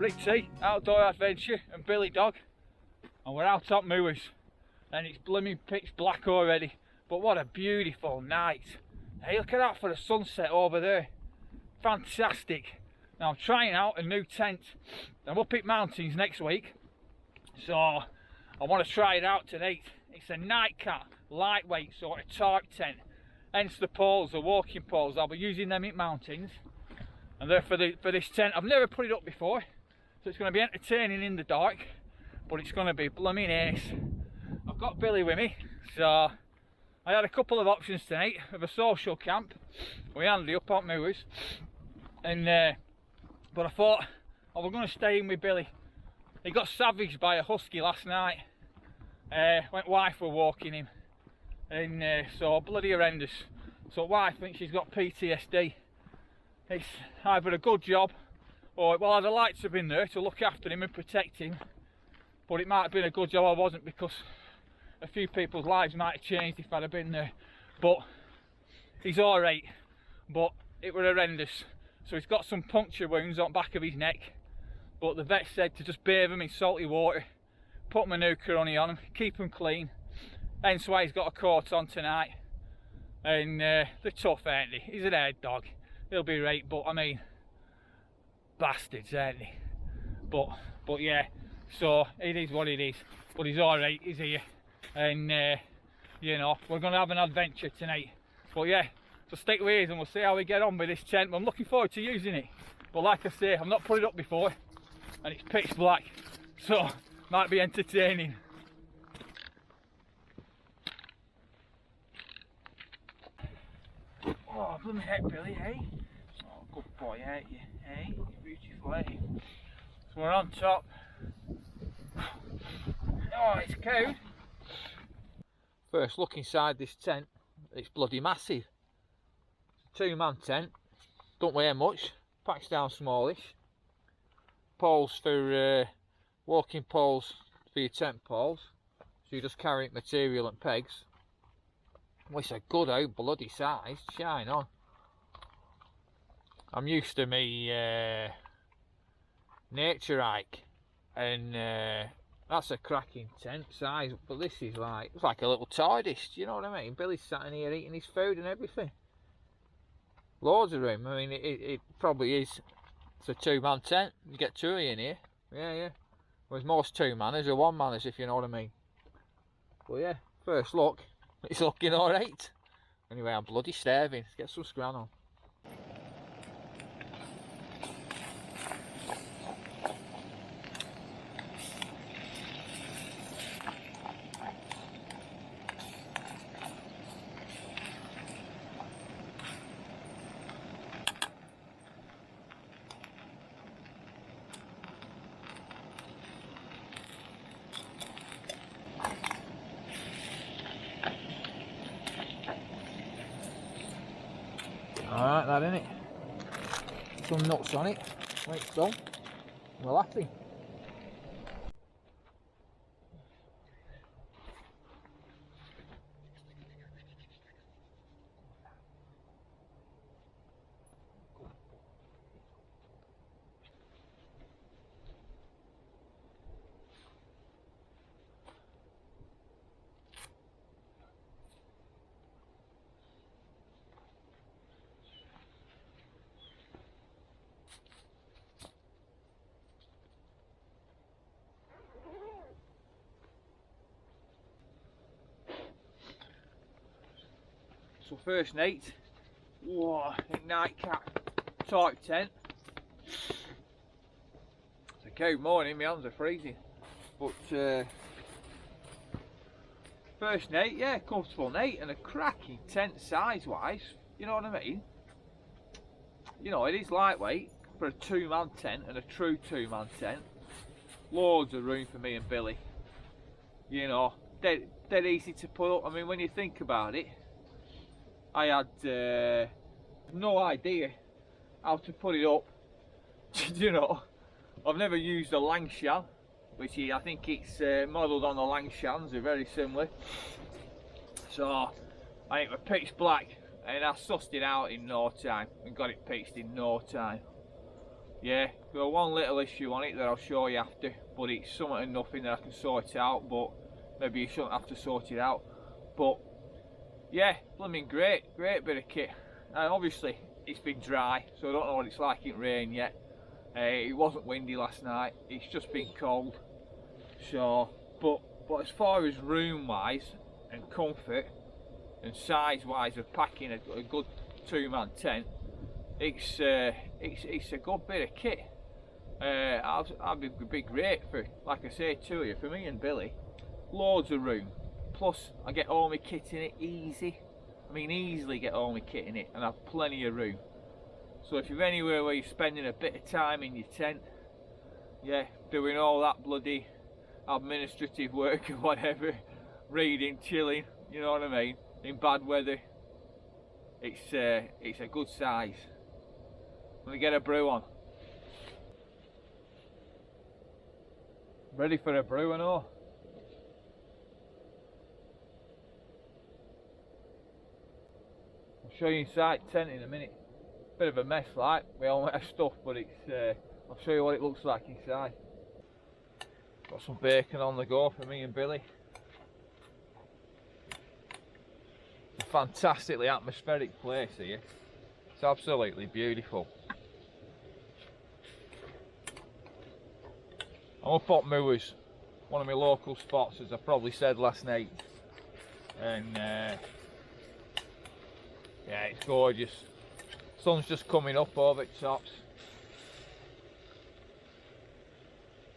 Rick T, Outdoor Adventure and Billydog, and we're out on moors and it's blooming pitch black already, but what a beautiful night. Hey, look at that for a sunset over there, fantastic. Now I'm trying out a new tent. I'm up in mountains next week, so I want to try it out tonight. It's a Nightcat lightweight sort of tarp tent, hence the poles, the walking poles. I'll be using them in mountains, and they're for this tent. I've never put it up before, so it's going to be entertaining in the dark, but it's going to be blooming ace. I've got Billy with me, so I had a couple of options tonight of a social camp. We handed up on moors, and but I thought I was going to stay in with Billy. He got savaged by a husky last night. Wife were walking him, and so bloody horrendous. So wife thinks she's got PTSD. It's either a good job, or well, I'd have liked to have been there to look after him and protect him, but it might have been a good job I wasn't, because a few people's lives might have changed if I'd have been there. But he's alright, but it were horrendous. So he's got some puncture wounds on the back of his neck, but the vet said to just bathe him in salty water, put manuka honey on him, keep him clean. Hence why he's got a coat on tonight. And they're tough, ain't they? He's an herd dog, he'll be right, but I mean, bastards, ain't they? But yeah, so it is what it is. But he's alright, he's here. And you know, we're going to have an adventure tonight. But yeah, so stick with us and we'll see how we get on with this tent. I'm looking forward to using it, but like I say, I've not put it up before and it's pitch black, so might be entertaining. Oh blooming heck, Billy, eh? Oh, good boy, ain't you? Eh? You're beautiful, eh? So we're on top. Oh, it's cold. First look inside this tent. It's bloody massive. It's a 2-man tent. Don't weigh much. Packs down smallish. Poles for walking poles for your tent poles. So you just carry material and pegs. Well, it's a good old bloody size. Shine on. I'm used to me nature hike, and that's a cracking tent size, but this is like, it's like a little TARDIS, you know what I mean? Billy's sat in here eating his food and everything. Loads of room. I mean, it probably is. It's a 2-man tent. You get 2 in here. Yeah. Whereas most 2-manners are 1-manners, if you know what I mean. Well, yeah, first look, it's looking alright. Anyway, I'm bloody starving. Let's get some scran on. Alright, that in it. Some nuts on it. When it's done, we're happy. So first night, whoa, Nightcat tarp tent. It's a cold morning, my hands are freezing. But first night, yeah, comfortable night, and a cracking tent size wise, you know what I mean? You know, it is lightweight for a 2-man tent, and a true 2-man tent. Loads of room for me and Billy. You know, dead easy to put up. I mean, when you think about it, I had no idea how to put it up. You know, I've never used a Langshan, which I think it's modelled on the Langshans, they're very similar. So I think we're pitch black, and I sussed it out in no time and got it pitched in no time. Yeah, got one little issue on it that I'll show you after, but it's something and nothing that I can sort it out, but maybe you shouldn't have to sort it out. But yeah, blooming great bit of kit. And obviously it's been dry, so I don't know what it's like in rain yet. It wasn't windy last night, it's just been cold. So, but as far as room wise and comfort and size wise of packing a good 2-man tent, it's a good bit of kit. I'd be great for, like I say to you, for me and Billy, loads of room. Plus I get all my kit in it easy. I mean easily get all my kit in it and have plenty of room. So if you're anywhere where you're spending a bit of time in your tent, yeah, doing all that bloody administrative work or whatever, reading, chilling, you know what I mean, in bad weather, it's a good size. Let me get a brew on. Ready for a brew and all? I'll show you inside tent in a minute. Bit of a mess like, with all my stuff, but it's I'll show you what it looks like inside. Got some bacon on the go for me and Billy. It's a fantastically atmospheric place here. It's absolutely beautiful. I'm up at Moors, one of my local spots, as I probably said last night, and yeah, it's gorgeous. Sun's just coming up over the tops.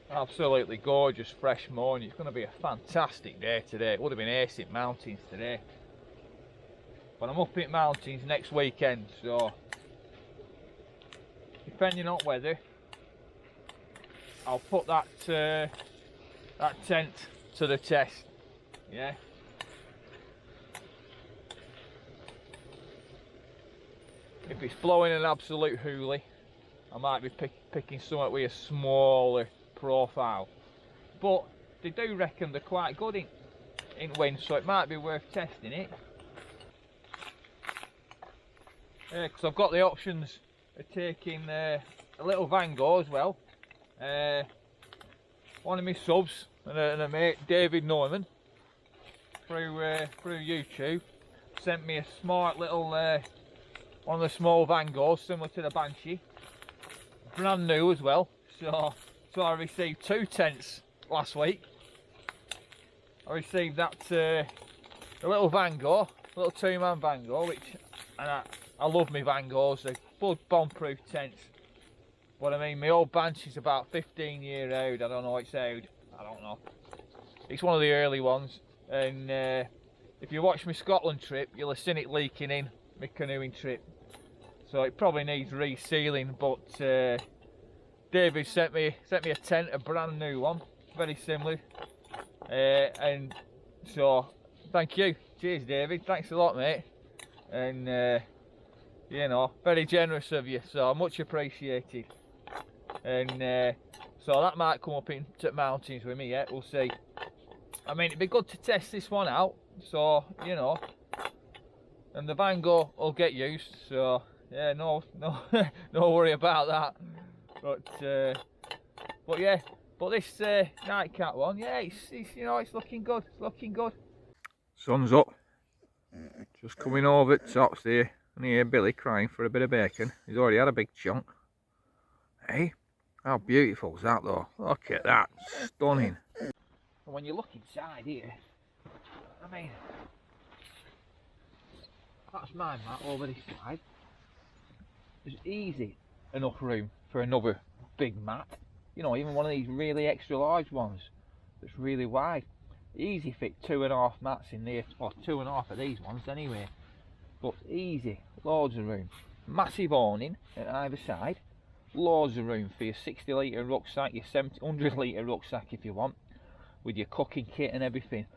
Absolutely gorgeous fresh morning. It's going to be a fantastic day today. It would have been ace in mountains today, but I'm up in mountains next weekend, so depending on weather, I'll put that tent to the test. Yeah. If it's blowing an absolute hoolie, I might be picking something with a smaller profile, but they do reckon they're quite good in wind, so it might be worth testing it. Because I've got the options of taking a little Van Gogh as well. One of my subs and a mate, David Norman, through YouTube, sent me a smart little one of the small Van Goghs, similar to the Banshee, brand new as well. So I received 2 tents last week. I received that the little Van Gogh, little 2-man Van Gogh, and I love my Van Goghs. They're full bomb-proof tents. But I mean, my old Banshee's about 15 year old. I don't know it's old. I don't know. It's one of the early ones. And if you watch my Scotland trip, you'll have seen it leaking in my canoeing trip. So it probably needs resealing. But David sent me a tent, a brand new one, very similar. And so thank you. Cheers, David. Thanks a lot, mate. And you know, very generous of you. So much appreciated. And so that might come up into mountains with me, yeah, we'll see. I mean, it'd be good to test this one out, so you know, and the Van Gogh will get used, so yeah, no worry about that. But yeah, but this Nightcat one, yeah, it's you know, it's looking good, Sun's up, just coming over the tops there, and here Billy crying for a bit of bacon. He's already had a big chunk. Hey, how beautiful is that though? Look at that, stunning. And when you look inside here, I mean, that's my mat over this side. There's easy enough room for another big mat. You know, even one of these really extra large ones that's really wide. Easy fit 2.5 mats in there, or 2.5 of these ones anyway. But easy, loads of room. Massive awning at either side. Loads of room for your 60 litre rucksack, your 100 litre rucksack if you want, with your cooking kit and everything.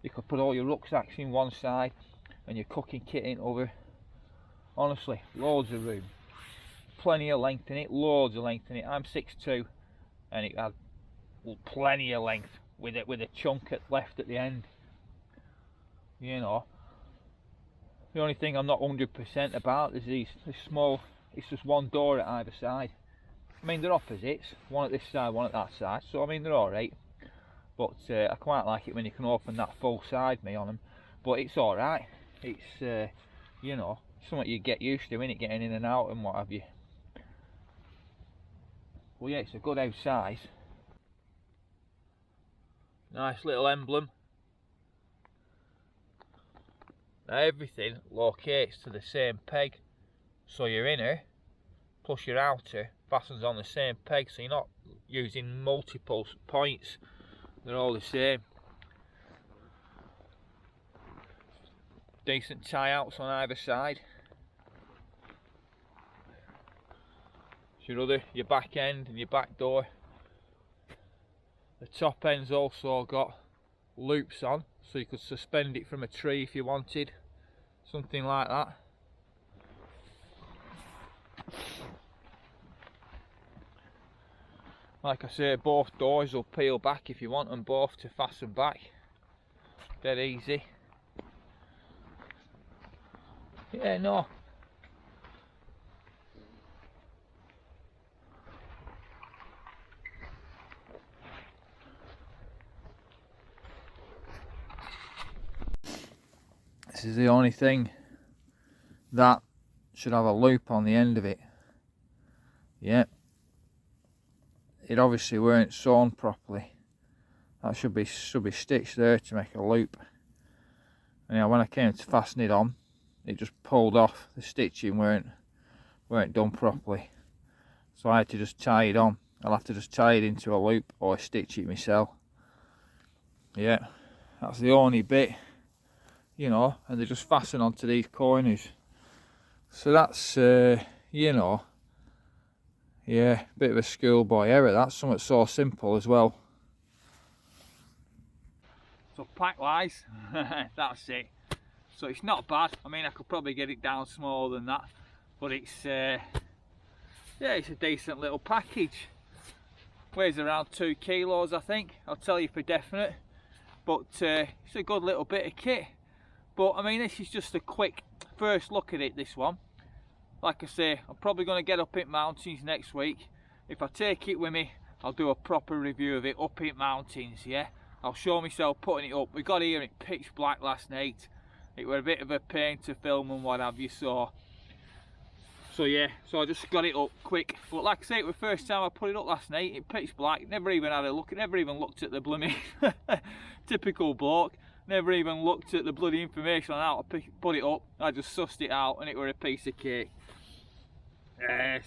You could put all your rucksacks in one side and your cooking kit in other. Honestly, loads of room. Plenty of length in it, loads of length in it. I'm 6'2", and it had plenty of length with it, with a chunk left at the end. You know, the only thing I'm not 100% about is this small. It's just one door at either side. I mean, they're opposites, one at this side, one at that side, so I mean they're alright. But I quite like it when you can open that full side me on them. But it's alright. It's you know, something you get used to, innit, getting in and out and what have you. Well, yeah, it's a good house size. Nice little emblem. Now everything locates to the same peg, so your inner plus your outer fastens on the same peg, so you're not using multiple points, they're all the same. Decent tie outs on either side. Your back end and your back door. The top end's also got loops on, so you could suspend it from a tree if you wanted, something like that. Like I say, both doors will peel back if you want them both to fasten back. Dead easy. Yeah, no. This is the only thing that should have a loop on the end of it. Yep. It obviously weren't sewn properly. That should be stitched there to make a loop. And yeah, when I came to fasten it on, it just pulled off. The stitching weren't done properly, so I had to just tie it on. I'll have to just tie it into a loop or stitch it myself. Yeah, that's the only bit, you know, and they just fasten onto these corners. So that's you know, yeah, bit of a schoolboy error. That's something so simple as well. So pack wise, that's it. So it's not bad. I mean, I could probably get it down smaller than that, but it's yeah, it's a decent little package. Weighs around 2 kilos, I think. I'll tell you for definite. But it's a good little bit of kit. But I mean, this is just a quick first look at it, this one. Like I say, I'm probably going to get up in mountains next week. If I take it with me, I'll do a proper review of it up in mountains, yeah. I'll show myself putting it up. We got here in pitch black last night. It was a bit of a pain to film and what have you, so yeah, so I just got it up quick. But like I say, it was the first time I put it up last night. It pitch black, never even had a look, never even looked at the bloody typical bloke, never even looked at the bloody information on how to put it up. I just sussed it out and it were a piece of cake.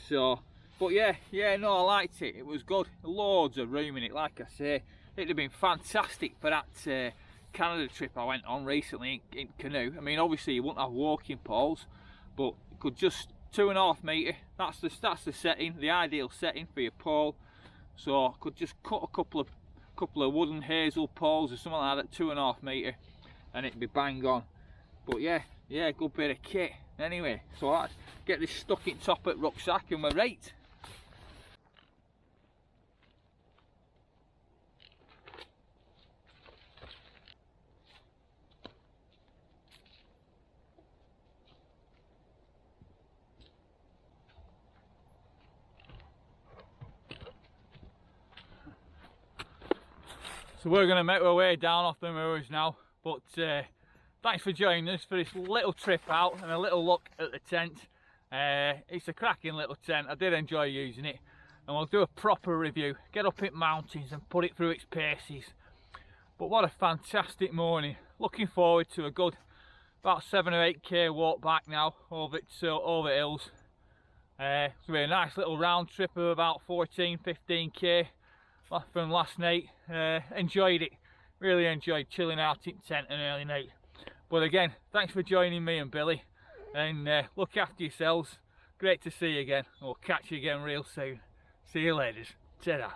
So, but yeah, no, I liked it. It was good. Loads of room in it, like I say. It'd have been fantastic for that Canada trip I went on recently in canoe. I mean, obviously you wouldn't have walking poles, but you could just 2.5 metre. That's the setting, the ideal setting for your pole. So I could just cut a couple of wooden hazel poles or something like that, 2.5 metre, and it'd be bang on. But yeah, good bit of kit. Anyway, so I'd get this stuck in top at rucksack and we're right. So we're going to make our way down off the moors now, but thanks for joining us for this little trip out and a little look at the tent. It's a cracking little tent. I did enjoy using it, and we'll do a proper review, get up in mountains and put it through its paces. But what a fantastic morning. Looking forward to a good about 7 or 8k walk back now over hills. It's going to be a nice little round trip of about 14-15k from last night. Enjoyed it, really enjoyed chilling out in tent an early night. But again, thanks for joining me and Billy, and look after yourselves. Great to see you again. We'll catch you again real soon. See you later. Ta-da.